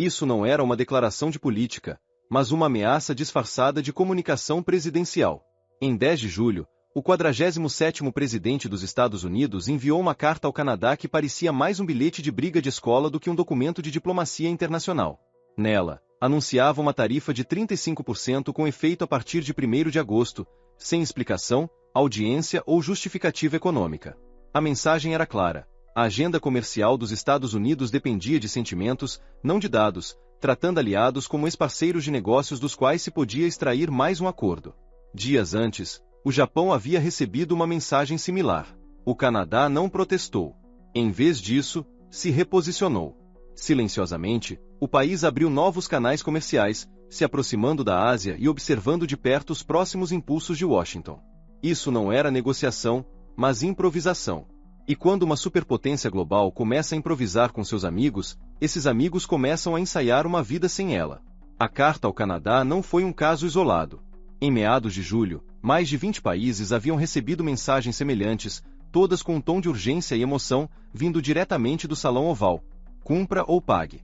Isso não era uma declaração de política, mas uma ameaça disfarçada de comunicação presidencial. Em 10 de julho, o 47º presidente dos Estados Unidos enviou uma carta ao Canadá que parecia mais um bilhete de briga de escola do que um documento de diplomacia internacional. Nela, anunciava uma tarifa de 35% com efeito a partir de 1º de agosto, sem explicação, audiência ou justificativa econômica. A mensagem era clara. A agenda comercial dos Estados Unidos dependia de sentimentos, não de dados, tratando aliados como ex-parceiros de negócios dos quais se podia extrair mais um acordo. Dias antes, o Japão havia recebido uma mensagem similar. O Canadá não protestou. Em vez disso, se reposicionou. Silenciosamente, o país abriu novos canais comerciais, se aproximando da Ásia e observando de perto os próximos impulsos de Washington. Isso não era negociação, mas improvisação. E quando uma superpotência global começa a improvisar com seus amigos, esses amigos começam a ensaiar uma vida sem ela. A carta ao Canadá não foi um caso isolado. Em meados de julho, mais de 20 países haviam recebido mensagens semelhantes, todas com um tom de urgência e emoção, vindo diretamente do Salão Oval. Cumpra ou pague.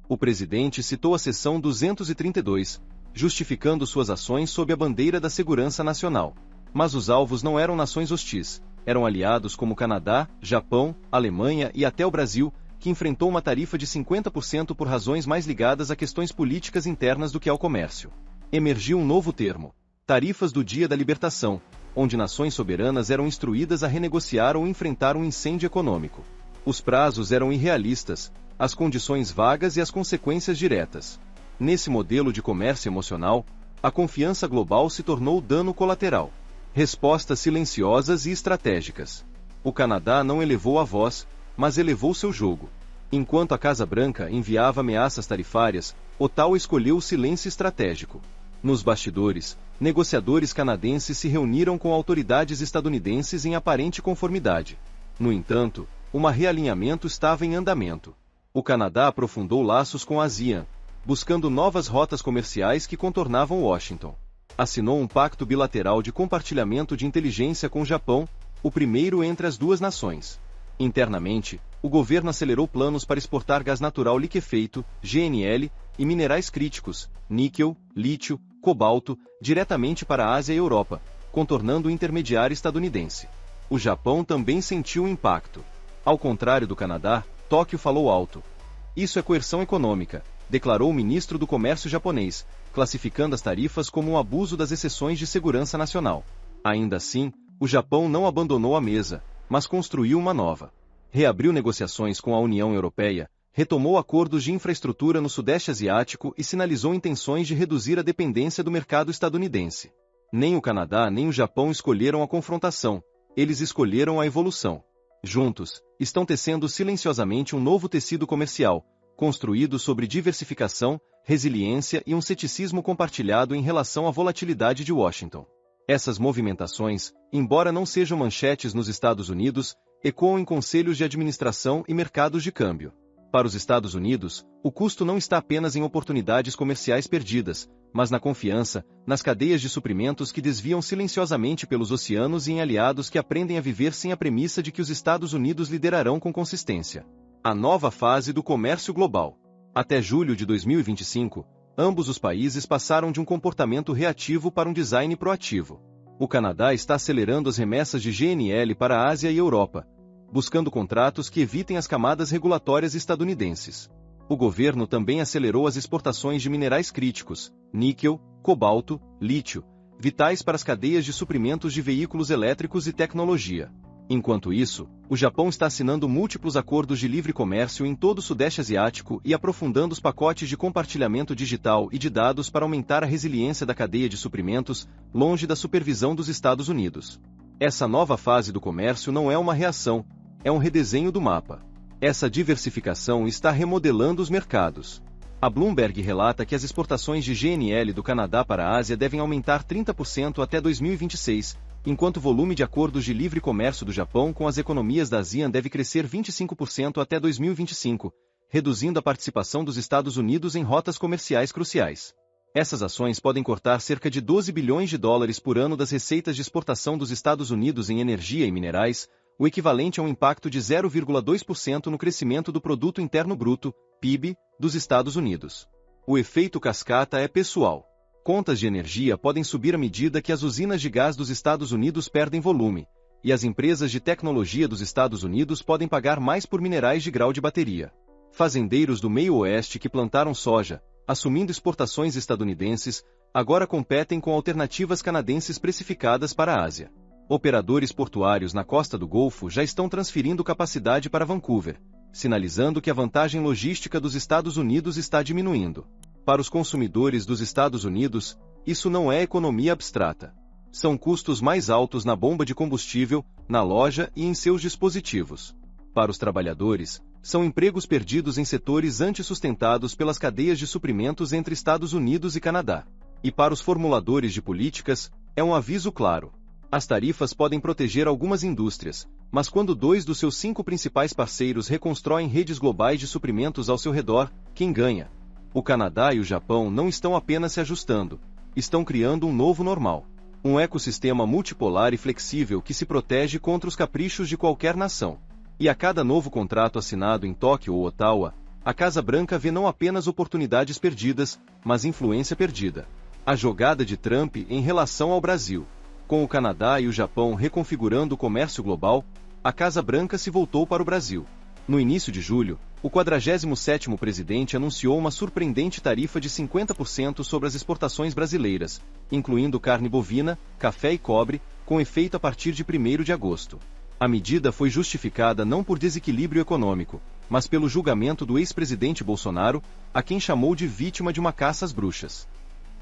O presidente citou a seção 232, justificando suas ações sob a bandeira da segurança nacional. Mas os alvos não eram nações hostis, eram aliados como Canadá, Japão, Alemanha e até o Brasil, que enfrentou uma tarifa de 50% por razões mais ligadas a questões políticas internas do que ao comércio. Emergiu um novo termo: tarifas do Dia da Libertação, onde nações soberanas eram instruídas a renegociar ou enfrentar um incêndio econômico. Os prazos eram irrealistas, as condições vagas e as consequências diretas. Nesse modelo de comércio emocional, a confiança global se tornou dano colateral. Respostas silenciosas e estratégicas. O Canadá não elevou a voz, mas elevou seu jogo. Enquanto a Casa Branca enviava ameaças tarifárias, Ottawa escolheu o silêncio estratégico. Nos bastidores, negociadores canadenses se reuniram com autoridades estadunidenses em aparente conformidade. No entanto, um realinhamento estava em andamento. O Canadá aprofundou laços com a ASEAN, buscando novas rotas comerciais que contornavam Washington. Assinou um pacto bilateral de compartilhamento de inteligência com o Japão, o primeiro entre as duas nações. Internamente, o governo acelerou planos para exportar gás natural liquefeito, GNL, e minerais críticos, níquel, lítio, cobalto, diretamente para a Ásia e Europa, contornando o intermediário estadunidense. O Japão também sentiu o impacto. Ao contrário do Canadá, Tóquio falou alto. Isso é coerção econômica, declarou o ministro do Comércio japonês, classificando as tarifas como um abuso das exceções de segurança nacional. Ainda assim, o Japão não abandonou a mesa, mas construiu uma nova. Reabriu negociações com a União Europeia, retomou acordos de infraestrutura no Sudeste Asiático e sinalizou intenções de reduzir a dependência do mercado estadunidense. Nem o Canadá nem o Japão escolheram a confrontação, eles escolheram a evolução. Juntos, estão tecendo silenciosamente um novo tecido comercial, construído sobre diversificação, resiliência e um ceticismo compartilhado em relação à volatilidade de Washington. Essas movimentações, embora não sejam manchetes nos Estados Unidos, ecoam em conselhos de administração e mercados de câmbio. Para os Estados Unidos, o custo não está apenas em oportunidades comerciais perdidas, mas na confiança, nas cadeias de suprimentos que desviam silenciosamente pelos oceanos e em aliados que aprendem a viver sem a premissa de que os Estados Unidos liderarão com consistência. A nova fase do comércio global. Até julho de 2025, ambos os países passaram de um comportamento reativo para um design proativo. O Canadá está acelerando as remessas de GNL para a Ásia e Europa, buscando contratos que evitem as camadas regulatórias estadunidenses. O governo também acelerou as exportações de minerais críticos, níquel, cobalto, lítio, vitais para as cadeias de suprimentos de veículos elétricos e tecnologia. Enquanto isso, o Japão está assinando múltiplos acordos de livre comércio em todo o Sudeste Asiático e aprofundando os pacotes de compartilhamento digital e de dados para aumentar a resiliência da cadeia de suprimentos, longe da supervisão dos Estados Unidos. Essa nova fase do comércio não é uma reação, é um redesenho do mapa. Essa diversificação está remodelando os mercados. A Bloomberg relata que as exportações de GNL do Canadá para a Ásia devem aumentar 30% até 2026, enquanto o volume de acordos de livre comércio do Japão com as economias da ASEAN deve crescer 25% até 2025, reduzindo a participação dos Estados Unidos em rotas comerciais cruciais. Essas ações podem cortar cerca de 12 bilhões de dólares por ano das receitas de exportação dos Estados Unidos em energia e minerais, o equivalente a um impacto de 0,2% no crescimento do Produto Interno Bruto, PIB, dos Estados Unidos. O efeito cascata é pessoal. Contas de energia podem subir à medida que as usinas de gás dos Estados Unidos perdem volume, e as empresas de tecnologia dos Estados Unidos podem pagar mais por minerais de grau de bateria. Fazendeiros do meio-oeste que plantaram soja, assumindo exportações estadunidenses, agora competem com alternativas canadenses precificadas para a Ásia. Operadores portuários na costa do Golfo já estão transferindo capacidade para Vancouver, sinalizando que a vantagem logística dos Estados Unidos está diminuindo. Para os consumidores dos Estados Unidos, isso não é economia abstrata. São custos mais altos na bomba de combustível, na loja e em seus dispositivos. Para os trabalhadores, são empregos perdidos em setores antissustentados pelas cadeias de suprimentos entre Estados Unidos e Canadá. E para os formuladores de políticas, é um aviso claro. As tarifas podem proteger algumas indústrias, mas quando 2 dos seus 5 principais parceiros reconstroem redes globais de suprimentos ao seu redor, quem ganha? O Canadá e o Japão não estão apenas se ajustando, estão criando um novo normal. Um ecossistema multipolar e flexível que se protege contra os caprichos de qualquer nação. E a cada novo contrato assinado em Tóquio ou Ottawa, a Casa Branca vê não apenas oportunidades perdidas, mas influência perdida. A jogada de Trump em relação ao Brasil. Com o Canadá e o Japão reconfigurando o comércio global, a Casa Branca se voltou para o Brasil. No início de julho, o 47º presidente anunciou uma surpreendente tarifa de 50% sobre as exportações brasileiras, incluindo carne bovina, café e cobre, com efeito a partir de 1º de agosto. A medida foi justificada não por desequilíbrio econômico, mas pelo julgamento do ex-presidente Bolsonaro, a quem chamou de vítima de uma caça às bruxas.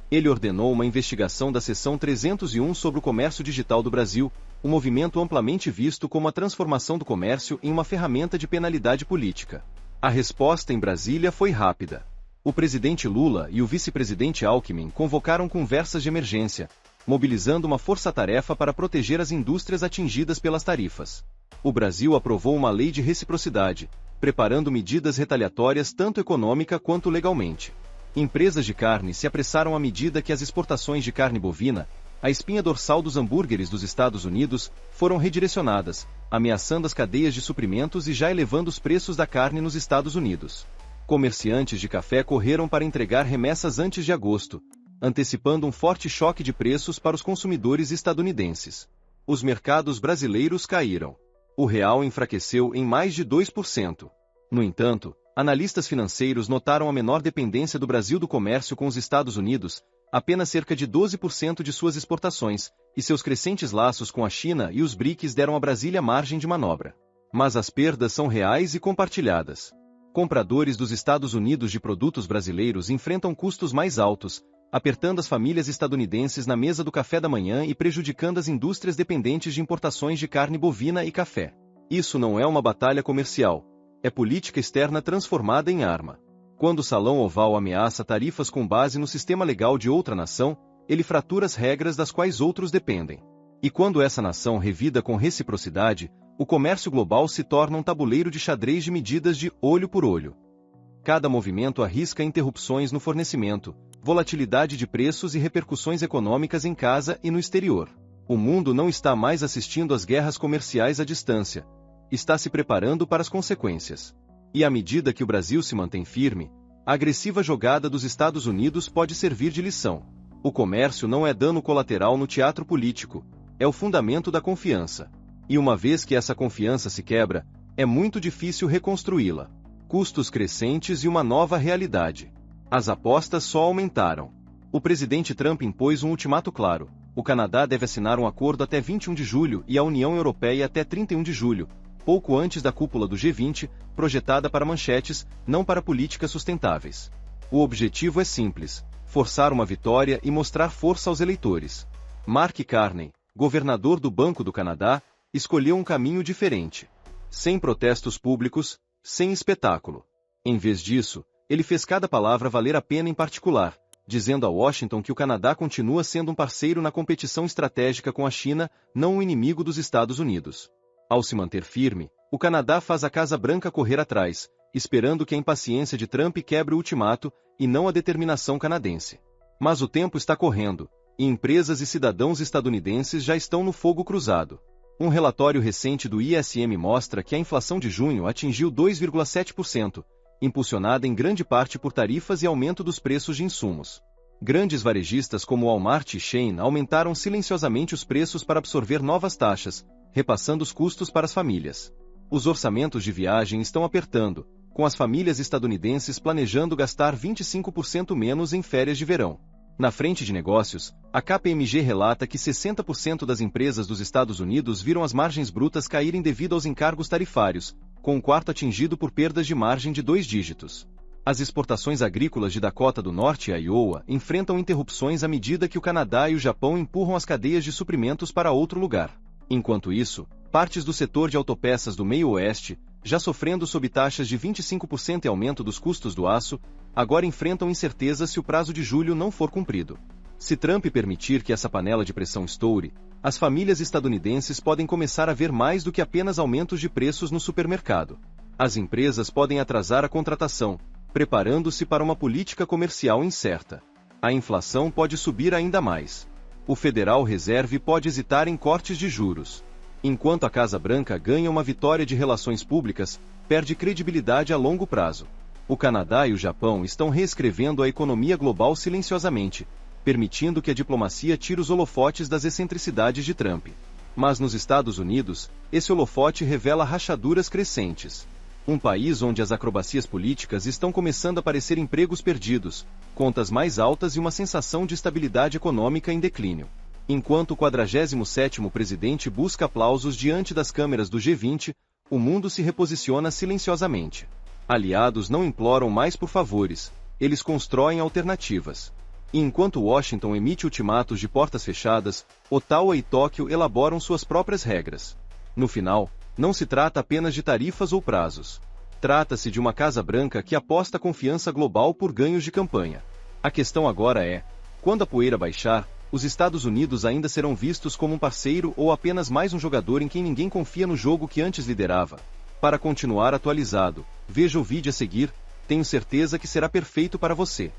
Ele ordenou uma investigação da Seção 301 sobre o comércio digital do Brasil, um movimento amplamente visto como a transformação do comércio em uma ferramenta de penalidade política. A resposta em Brasília foi rápida. O presidente Lula e o vice-presidente Alckmin convocaram conversas de emergência, mobilizando uma força-tarefa para proteger as indústrias atingidas pelas tarifas. O Brasil aprovou uma lei de reciprocidade, preparando medidas retaliatórias tanto econômica quanto legalmente. Empresas de carne se apressaram à medida que as exportações de carne bovina, a espinha dorsal dos hambúrgueres dos Estados Unidos, foram redirecionadas, ameaçando as cadeias de suprimentos e já elevando os preços da carne nos Estados Unidos. Comerciantes de café correram para entregar remessas antes de agosto, antecipando um forte choque de preços para os consumidores estadunidenses. Os mercados brasileiros caíram. O real enfraqueceu em mais de 2%. No entanto, analistas financeiros notaram a menor dependência do Brasil do comércio com os Estados Unidos, apenas cerca de 12% de suas exportações, e seus crescentes laços com a China e os BRICS deram a Brasília margem de manobra. Mas as perdas são reais e compartilhadas. Compradores dos Estados Unidos de produtos brasileiros enfrentam custos mais altos, apertando as famílias estadunidenses na mesa do café da manhã e prejudicando as indústrias dependentes de importações de carne bovina e café. Isso não é uma batalha comercial. É política externa transformada em arma. Quando o Salão Oval ameaça tarifas com base no sistema legal de outra nação, ele fratura as regras das quais outros dependem. E quando essa nação revida com reciprocidade, o comércio global se torna um tabuleiro de xadrez de medidas de olho por olho. Cada movimento arrisca interrupções no fornecimento, volatilidade de preços e repercussões econômicas em casa e no exterior. O mundo não está mais assistindo às guerras comerciais à distância. Está se preparando para as consequências. E à medida que o Brasil se mantém firme, a agressiva jogada dos Estados Unidos pode servir de lição. O comércio não é dano colateral no teatro político, é o fundamento da confiança. E uma vez que essa confiança se quebra, é muito difícil reconstruí-la. Custos crescentes e uma nova realidade. As apostas só aumentaram. O presidente Trump impôs um ultimato claro. O Canadá deve assinar um acordo até 21 de julho e a União Europeia até 31 de julho, pouco antes da cúpula do G20, projetada para manchetes, não para políticas sustentáveis. O objetivo é simples: forçar uma vitória e mostrar força aos eleitores. Mark Carney, governador do Banco do Canadá, escolheu um caminho diferente. Sem protestos públicos, sem espetáculo. Em vez disso, ele fez cada palavra valer a pena em particular, dizendo a Washington que o Canadá continua sendo um parceiro na competição estratégica com a China, não um inimigo dos Estados Unidos. Ao se manter firme, o Canadá faz a Casa Branca correr atrás, esperando que a impaciência de Trump quebre o ultimato, e não a determinação canadense. Mas o tempo está correndo, e empresas e cidadãos estadunidenses já estão no fogo cruzado. Um relatório recente do ISM mostra que a inflação de junho atingiu 2,7%, impulsionada em grande parte por tarifas e aumento dos preços de insumos. Grandes varejistas como Walmart e Shein aumentaram silenciosamente os preços para absorver novas taxas, repassando os custos para as famílias. Os orçamentos de viagem estão apertando, com as famílias estadunidenses planejando gastar 25% menos em férias de verão. Na frente de negócios, a KPMG relata que 60% das empresas dos Estados Unidos viram as margens brutas caírem devido aos encargos tarifários, com um quarto atingido por perdas de margem de 2 dígitos. As exportações agrícolas de Dakota do Norte e Iowa enfrentam interrupções à medida que o Canadá e o Japão empurram as cadeias de suprimentos para outro lugar. Enquanto isso, partes do setor de autopeças do meio-oeste, já sofrendo sob taxas de 25% e aumento dos custos do aço, agora enfrentam incertezas se o prazo de julho não for cumprido. Se Trump permitir que essa panela de pressão estoure, as famílias estadunidenses podem começar a ver mais do que apenas aumentos de preços no supermercado. As empresas podem atrasar a contratação, preparando-se para uma política comercial incerta. A inflação pode subir ainda mais. O Federal Reserve pode hesitar em cortes de juros. Enquanto a Casa Branca ganha uma vitória de relações públicas, perde credibilidade a longo prazo. O Canadá e o Japão estão reescrevendo a economia global silenciosamente, permitindo que a diplomacia tire os holofotes das excentricidades de Trump. Mas nos Estados Unidos, esse holofote revela rachaduras crescentes. Um país onde as acrobacias políticas estão começando a parecer empregos perdidos, contas mais altas e uma sensação de estabilidade econômica em declínio. Enquanto o 47º presidente busca aplausos diante das câmeras do G20, o mundo se reposiciona silenciosamente. Aliados não imploram mais por favores, eles constroem alternativas. E enquanto Washington emite ultimatos de portas fechadas, Ottawa e Tóquio elaboram suas próprias regras. No final, não se trata apenas de tarifas ou prazos. Trata-se de uma Casa Branca que aposta confiança global por ganhos de campanha. A questão agora é, quando a poeira baixar, os Estados Unidos ainda serão vistos como um parceiro ou apenas mais um jogador em quem ninguém confia no jogo que antes liderava? Para continuar atualizado, veja o vídeo a seguir, tenho certeza que será perfeito para você.